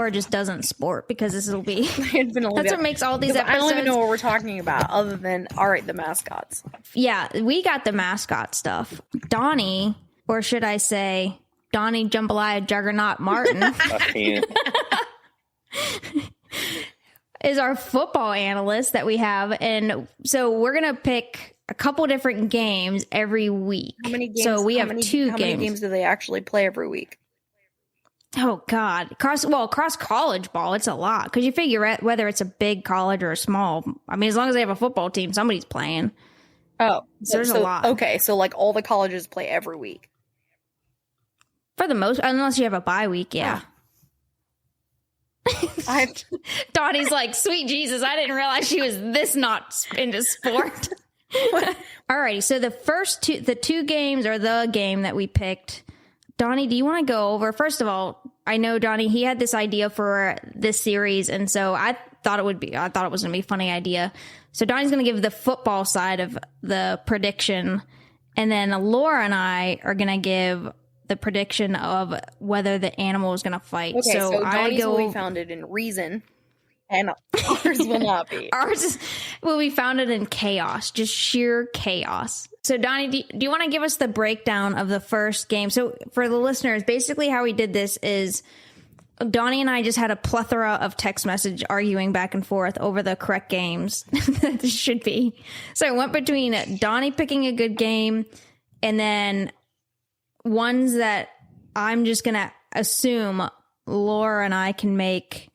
Laura just doesn't sport because this will be. That's what makes all these episodes. I don't even know what we're talking about other than, all right, the mascots. Yeah, we got the mascot stuff. Donnie, or should I say Donnie Jambalaya Juggernaut Martin. I can't. Is our football analyst that we have. And so we're going to pick a couple different games every week. How many games? So we have 2 games. How many games do they actually play every week? Oh, God. Across college ball, it's a lot. Because you figure out whether it's a big college or a small. I mean, as long as they have a football team, somebody's playing. Oh. So there's a lot. Okay, so like all the colleges play every week. For the most, unless you have a bye week, yeah. Donnie's like, sweet Jesus, I didn't realize she was this not into sport. Alrighty, so the 2 games are the game that we picked. Donnie, do you want to go over? First of all, I know Donnie, he had this idea for this series, and so I thought it was going to be a funny idea. So Donnie's going to give the football side of the prediction, and then Laura and I are going to give the prediction of whether the animal is going to fight. Okay, so Donnie's will be founded in reason, and ours will not be. Ours will be founded in chaos, just sheer chaos. So, Donnie, do you want to give us the breakdown of the first game? So, for the listeners, basically how we did this is Donnie and I just had a plethora of text message arguing back and forth over the correct games that this should be. So, it went between Donnie picking a good game and then ones that I'm just going to assume Laura and I can make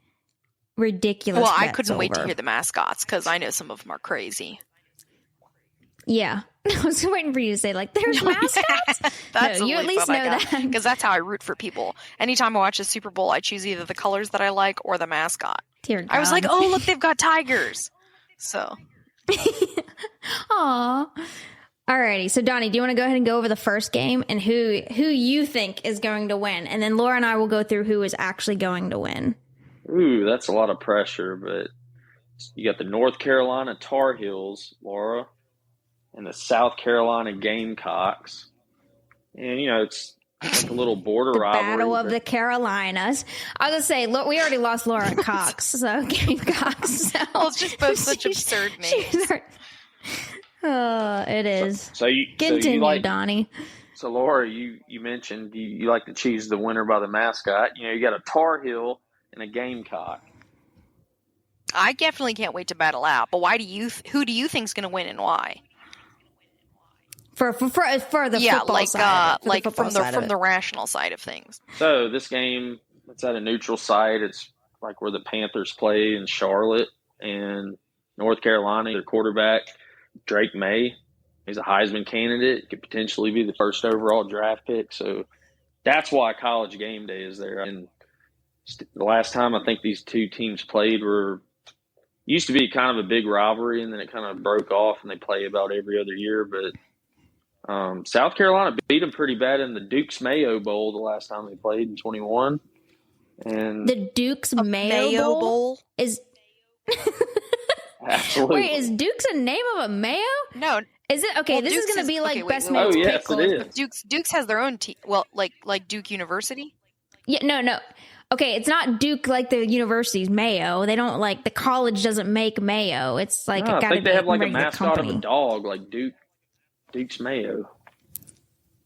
ridiculous Well, I bets couldn't wait to over. hear the mascots because I know some of them are crazy. Yeah. I was waiting for you to say, like, there's mascots. That's no, you at least know that. Because that's how I root for people. Anytime I watch a Super Bowl, I choose either the colors that I like or the mascot. Dear God. I was like, oh, look, they've got tigers. So. Aw. Alrighty, so Donnie, do you want to go ahead and go over the first game and who you think is going to win? And then Laura and I will go through who is actually going to win. Ooh, that's a lot of pressure, but you got the North Carolina Tar Heels, Laura, and the South Carolina Gamecocks. And, you know, it's like a little border rivalry. Battle of the Carolinas. I was going to say, look, we already lost Laura and Cox, so Gamecocks. So. Well, it's just both such absurd names. It is. So you Continue, like, Donnie. So, Laura, you mentioned you like to choose the winner by the mascot. You know, you got a Tar Heel and a Gamecock. I definitely can't wait to battle out. But who do you think's going to win and why? For the football side, from the rational side of things. So this game, it's at a neutral site. It's like where the Panthers play in Charlotte, and North Carolina. Their quarterback, Drake May, he's a Heisman candidate. Could potentially be the first overall draft pick. So that's why College Game Day is there. And the last time I think these two teams played used to be kind of a big rivalry, and then it kind of broke off, and they play about every other year. But South Carolina beat them pretty bad in the Duke's Mayo Bowl the last time they played in 21. And the Duke's Mayo Bowl is absolutely. Wait, is Duke's a name of a mayo? No. Is it? Okay, well, this Duke's is going to be like best mate's pick. Oh, yes, it is. Duke's has their own team. Well, like Duke University? Yeah, no. Okay, it's not Duke like the university's Mayo. They don't like the college doesn't make mayo. It's like I think they have like a mascot company. of a dog, like Duke's Mayo.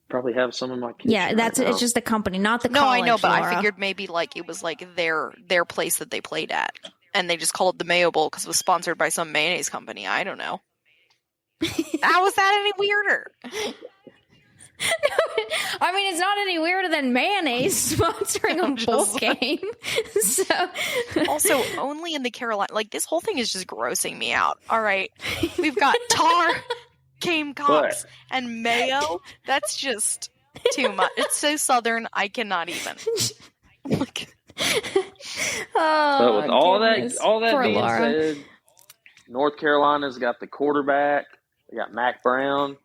Probably have some of my kids. Yeah, it's just the company, not the college. No, I know, but Laura. I figured maybe like it was like their place that they played at, and they just called it the Mayo Bowl because it was sponsored by some mayonnaise company. I don't know. How was that any weirder? I mean, it's not any weirder than mayonnaise sponsoring a bowl game. So, also, only in the Carolina, like this whole thing is just grossing me out. All right, we've got Tar, Gamecocks, and Mayo. That's just too much. It's so southern, I cannot even. But with all that being said, North Carolina's got the quarterback. They got Mac Brown.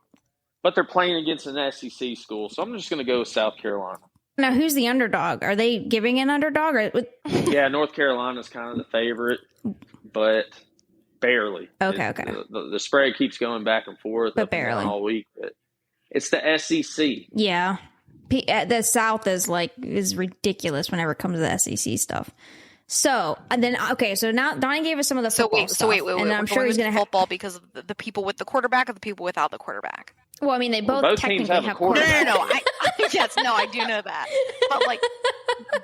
But they're playing against an SEC school, so I'm just going to go with South Carolina. Now, who's the underdog? Are they giving an underdog? Yeah, North Carolina's kind of the favorite, but barely. Okay. The spread keeps going back and forth, but barely all week. But it's the SEC. Yeah, the South is ridiculous whenever it comes to the SEC stuff. So and then so now Donnie gave us some of the football stuff. Wait. And I'm sure he's going to football because of the people with the quarterback or the people without the quarterback. Well, I mean, they both technically teams have a quarterback. No. I do know that. But like the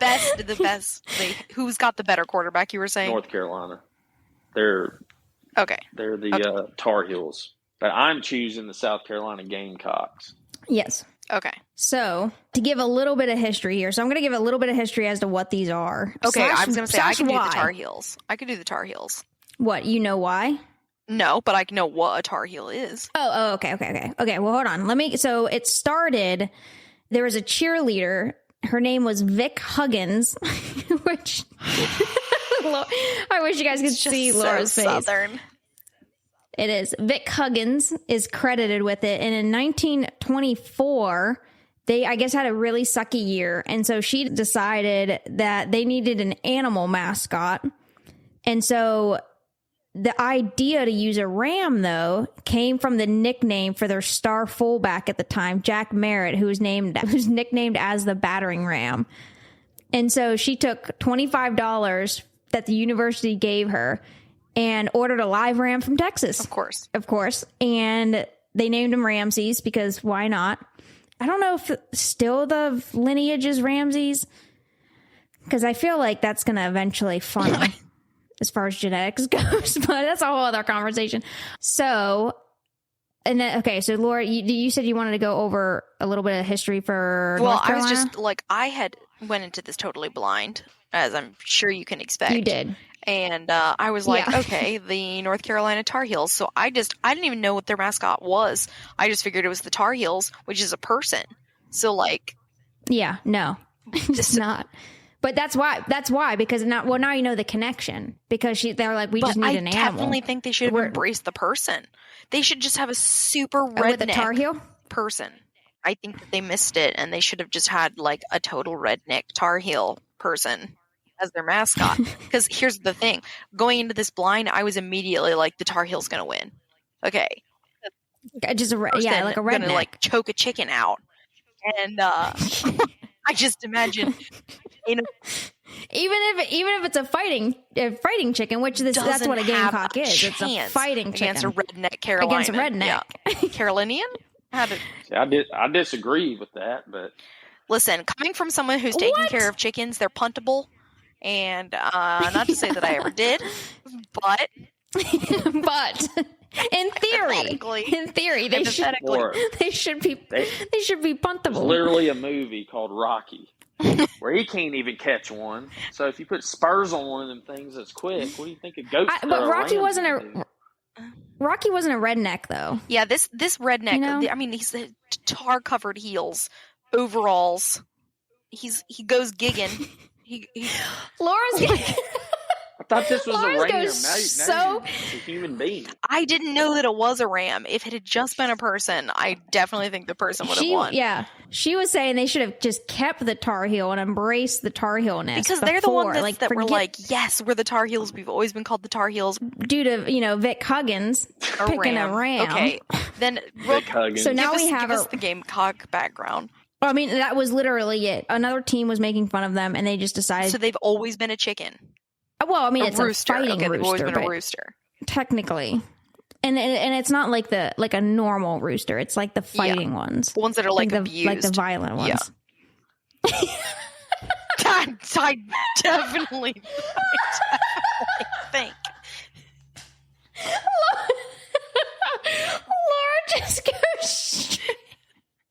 best. Who's got the better quarterback? You were saying North Carolina. They're the Tar Heels, but I'm choosing the South Carolina Gamecocks. Yes. Okay. So to give a little bit of history here, so I'm going to give a little bit of history as to what these are. Okay, I was going to say I can do the Tar Heels. I could do the Tar Heels. What, you know why? No, but I know what a Tar Heel is. Oh, okay. Well, hold on. So it started, there was a cheerleader. Her name was Vic Huggins, which I wish you guys could see Laura's face. Southern. It is. Vic Huggins is credited with it. And in 1924, they, I guess, had a really sucky year. And so she decided that they needed an animal mascot. And so the idea to use a ram, though, came from the nickname for their star fullback at the time, Jack Merritt, who's nicknamed as the battering ram. And so she took $25 that the university gave her and ordered a live ram from Texas. Of course. And they named him Ramses because why not? I don't know if still the lineage is Ramses, because I feel like that's going to eventually funnel as far as genetics goes, but that's a whole other conversation. So, and then, okay, so Laura, you said you wanted to go over a little bit of history for North Carolina? I was just like, I had went into this totally blind, as I'm sure you can expect. You did. And I was like, okay, the North Carolina Tar Heels. So I didn't even know what their mascot was. I just figured it was the Tar Heels, which is a person. So like, yeah, no, it's not. But that's why, because now you know the connection, because they're like, we just need an animal. I definitely think they should have embraced the person. They should just have a super redneck with a Tar Heel person. I think that they missed it, and they should have just had like a total redneck Tar Heel person as their mascot. Because here's the thing: going into this blind, I was immediately like, the Tar Heel's going to win. Okay, just like a redneck, gonna like choke a chicken out, and I just imagine. Even if it's a fighting chicken, which that's what a gamecock is. It's a fighting chicken against a redneck Carolina. Against a redneck, yeah. Carolinian. I disagree with that, but listen, coming from someone who's taking care of chickens, they're puntable, and not to say that I ever did, but in theory, they should be puntable. There's literally a movie called Rocky where he can't even catch one. So if you put spurs on one of them things that's quick, what do you think of goats? But Rocky wasn't a redneck, though. Yeah, this redneck. You know? I mean, he's the tar-covered heels, overalls. He goes gigging. Laura's. I thought this was Laura's a ram. Now it's a human being. I didn't know that it was a ram. If it had just been a person, I definitely think the person would have won. Yeah, she was saying they should have just kept the Tar Heel and embraced the Tar Heelness because they're the ones that were like, yes, we're the Tar Heels. We've always been called the Tar Heels due to Vic Huggins picking a ram. Okay, then Vic Huggins. So now we have the Gamecock background. I mean, that was literally it. Another team was making fun of them, and they just decided. So they've always been a chicken. Well, I mean, it's rooster. A fighting rooster. They've always been a rooster. Technically. And it's not like a normal rooster. It's like the fighting ones. The ones that are like abused. Like the violent ones. Yeah. I definitely think. Laura just goes straight.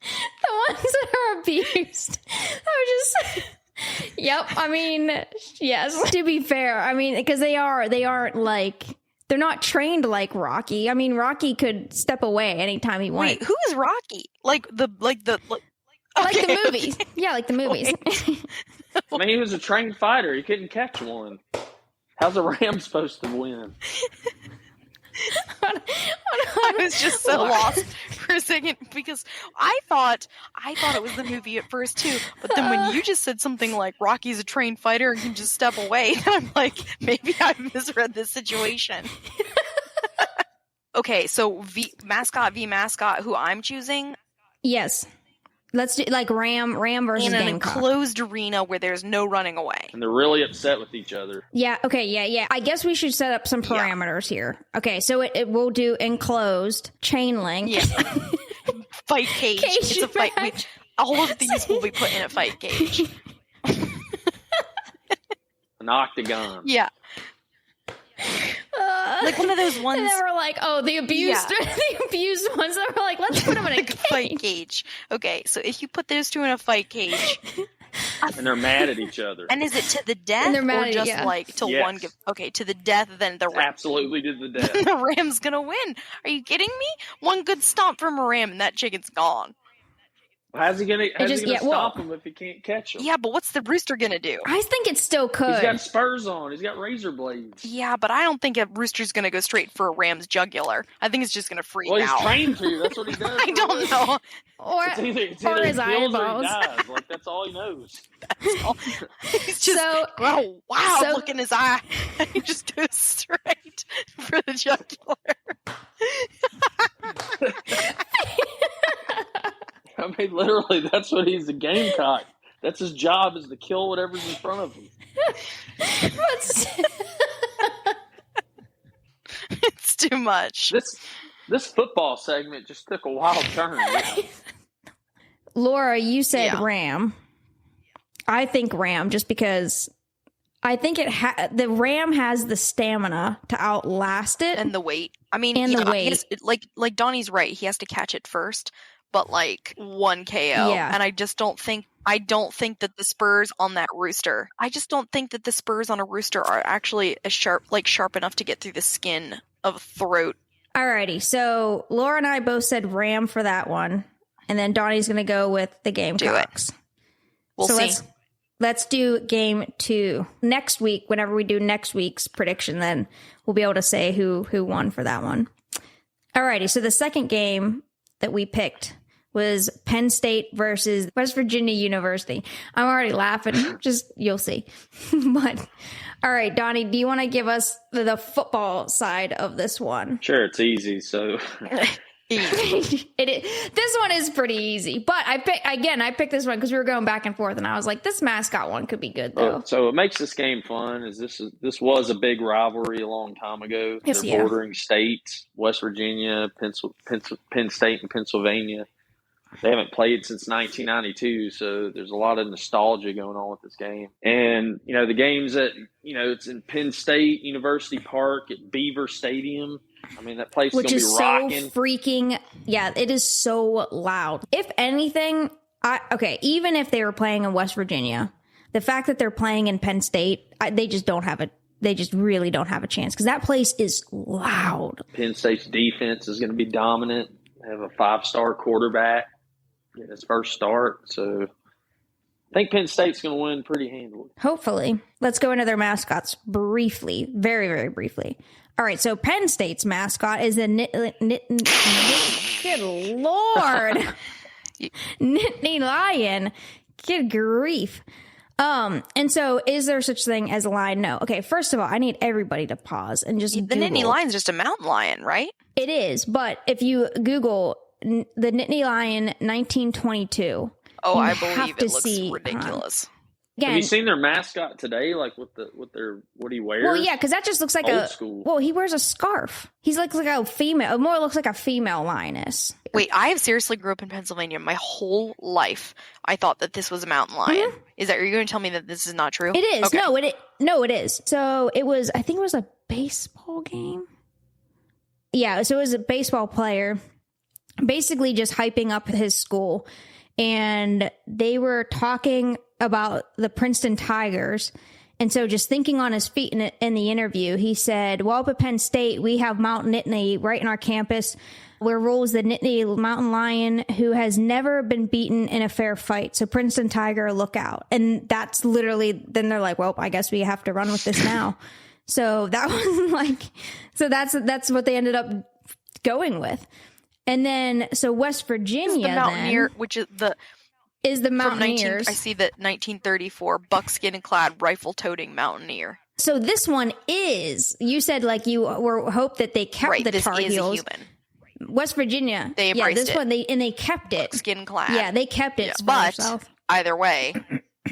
The ones that are abused. Yep. I mean, yes. To be fair, I mean, because they aren't like, they're not trained like Rocky. I mean, Rocky could step away anytime he wanted. Wait, who is Rocky? Like the movies. Yeah, like the movies. I mean, he was a trained fighter. He couldn't catch one. How's a ram supposed to win? I was just so lost for a second because I thought it was the movie at first too, but then when you just said something like Rocky's a trained fighter and can just step away, I'm like, maybe I misread this situation. Okay, so mascot v mascot, who I'm choosing? Yes. Let's do like Ram versus in an Gamecock. enclosed arena where there's no running away. And they're really upset with each other. Yeah. Okay. Yeah. I guess we should set up some parameters here. Okay. So it will do enclosed, chain link. Yeah. Fight cage. It's a fight. All of these will be put in a fight cage. An octagon. Yeah. Like one of those ones. And they were like, oh, the abused, the abused ones. They were like, let's put them in a cage. Fight cage. Okay, so if you put those two in a fight cage, and they're mad at each other. and is it to the death, And they're mad or at- just yeah. like till Yes. one? Okay, to the death. Then the Ram. Absolutely to the death. The Ram's gonna win. Are you kidding me? One good stomp from a Ram, and that chicken's gone. How's he gonna just- stop him if he can't catch him? Yeah, but what's the rooster gonna do? I think it still could. He's got spurs on. He's got razor blades. Yeah, but I don't think a rooster's gonna go straight for a Ram's jugular. I think it's just gonna freak Well, he's out. trained to. That's what he does. I don't know. or It's or either his he kills or eyeballs. he dies. Like, that's all he knows. He's just oh wow, so- look in his eye. He just goes straight for the jugular. I mean, literally, that's what he's a gamecock. That's his job, is to kill whatever's in front of him. It's too much. This football segment just took a wild turn. Laura, you said Yeah. Ram. I think Ram, just because I think the Ram has the stamina to outlast it. And the weight. I mean, And the yeah, weight. he has- like Donnie's right. He has to catch it first, but like one KO. Yeah. And I don't think that the spurs on that rooster. I just don't think that the spurs on a rooster are actually as sharp enough to get through the skin of a throat. Alrighty, so Laura and I both said Ram for that one, and then Donnie's going to go with the Gamecocks. We'll So see. let's do game 2 next week. Whenever we do next week's prediction, then we'll be able to say who won for that one. Alrighty, so the second game that we picked was Penn State versus West Virginia University. I'm already laughing. Just, you'll see. But, all right, Donnie, do you want to give us the football side of this one? Sure, it's easy. So, This one is pretty easy. But I picked this one because we were going back and forth, and I was like, this mascot one could be good, though. so what makes this game fun is this was a big rivalry a long time ago. Yes, They're yeah. bordering states: West Virginia, Penn State, and Pennsylvania. They haven't played since 1992, so there's a lot of nostalgia going on with this game. And, the game's at, it's in Penn State University Park at Beaver Stadium. I mean, that place is going Which to be is so rocking. freaking, yeah, it is so loud. If anything, even if they were playing in West Virginia, the fact that they're playing in Penn State, they just really don't have a chance because that place is loud. Penn State's defense is going to be dominant. They have a 5-star quarterback getting his first start. So I think Penn State's going to win pretty handily. Hopefully. Let's go into their mascots briefly, very, very briefly. All right, so Penn State's mascot is a good Lord. Nittany lion. Good grief. And so is there such thing as a lion? No. Okay, first of all, I need everybody to pause and just The Nittany Google. lion's just a mountain lion, right? It is, but if you Google the Nittany lion 1922, Oh, You I have believe to it looks see, ridiculous. Have again, you seen their mascot today? Like what he wears? well, yeah, because that just looks like Old school. Well, he wears a scarf. He's like a female. It more looks like a female lioness. Wait, I have seriously grew up in Pennsylvania my whole life. I thought that this was a mountain lion. Are you going to tell me that this is not true? It is. Okay. No, it is. So it was. I think it was a baseball game. Yeah, so it was a baseball player, basically just hyping up his school, and they were talking about the Princeton Tigers. And so just thinking on his feet in the interview, he said, well, up at Penn State, we have Mount Nittany right in our campus, where rules the Nittany mountain lion who has never been beaten in a fair fight. So Princeton Tiger, look out. And that's literally, then they're like, well, I guess we have to run with this now. So that was like, so that's what they ended up going with. And then, so West Virginia, the Mountaineer, then, which is the Mountaineers. I see the 1934 buckskin clad rifle toting Mountaineer. So this one is, you said like you were hope that they kept Right, the this Tar is a Heels. human. West Virginia. They yeah, embraced this it. one they kept it. Skin clad. Yeah, they kept it. Yeah. For But themselves. either way,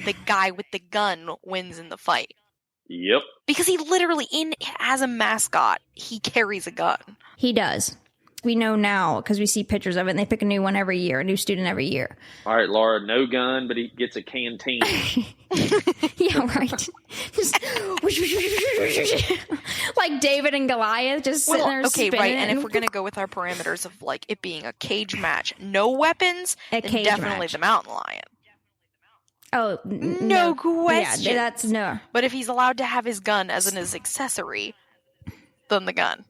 the guy with the gun wins in the fight. Yep. Because he literally, as a mascot, he carries a gun. He does. We know now because we see pictures of it, and they pick a new one every year, a new student every year. All right, Laura, no gun, but he gets a canteen. Yeah, right. Just like David and Goliath, just sitting there okay, spinning. right. And if we're gonna go with our parameters of like it being a cage match, no weapons, A then cage definitely match. the mountain lion. Oh, No question. Yeah, that's no. But if he's allowed to have his gun as his accessory, then the gun.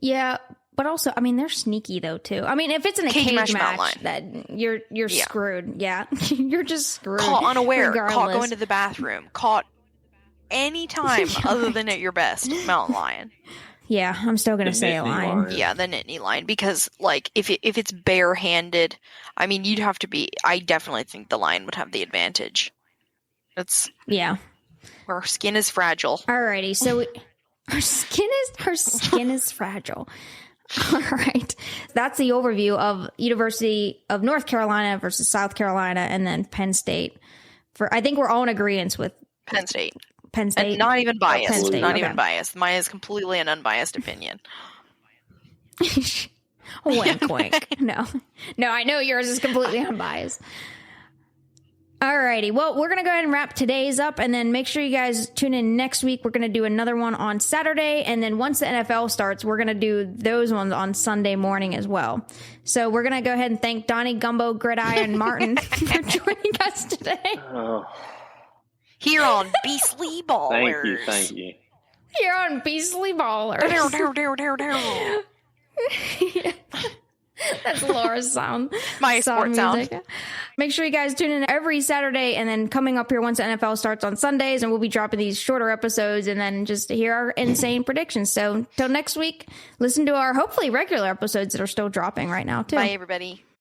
Yeah, but also, I mean, they're sneaky though too. I mean, if it's in a cage match, match, that you're screwed. Yeah, you're just screwed. Caught unaware, caught regardless. going to the bathroom, caught any time other than at your best, mountain lion. Yeah, I'm still gonna The say a Nittany lion. lion. Yeah, the Nittany lion, because like if it's barehanded, I mean you'd have to be. I definitely think the lion would have the advantage. That's Yeah. our skin is fragile. Alrighty, so her skin is fragile. All right, that's the overview of University of North Carolina versus South Carolina, and then Penn State. I think we're all in agreement with Penn State. Penn State. And not even biased. Penn State, Not okay. even biased. Mine is completely an unbiased opinion. Wink, wink. No, I know yours is completely unbiased. Alrighty, well, we're going to go ahead and wrap today's up, and then make sure you guys tune in next week. We're going to do another one on Saturday, and then once the NFL starts, we're going to do those ones on Sunday morning as well. So we're going to go ahead and thank Donnie, Gumbo, Gridiron, Martin for joining us today. Oh, Here on Beastly Ballers. thank you. Here on Beastly Ballers. That's Laura's sound. My sports sound. Make sure you guys tune in every Saturday, and then coming up here once the NFL starts on Sundays, and we'll be dropping these shorter episodes, and then just to hear our insane predictions. So until next week, listen to our hopefully regular episodes that are still dropping right now too. Bye, everybody.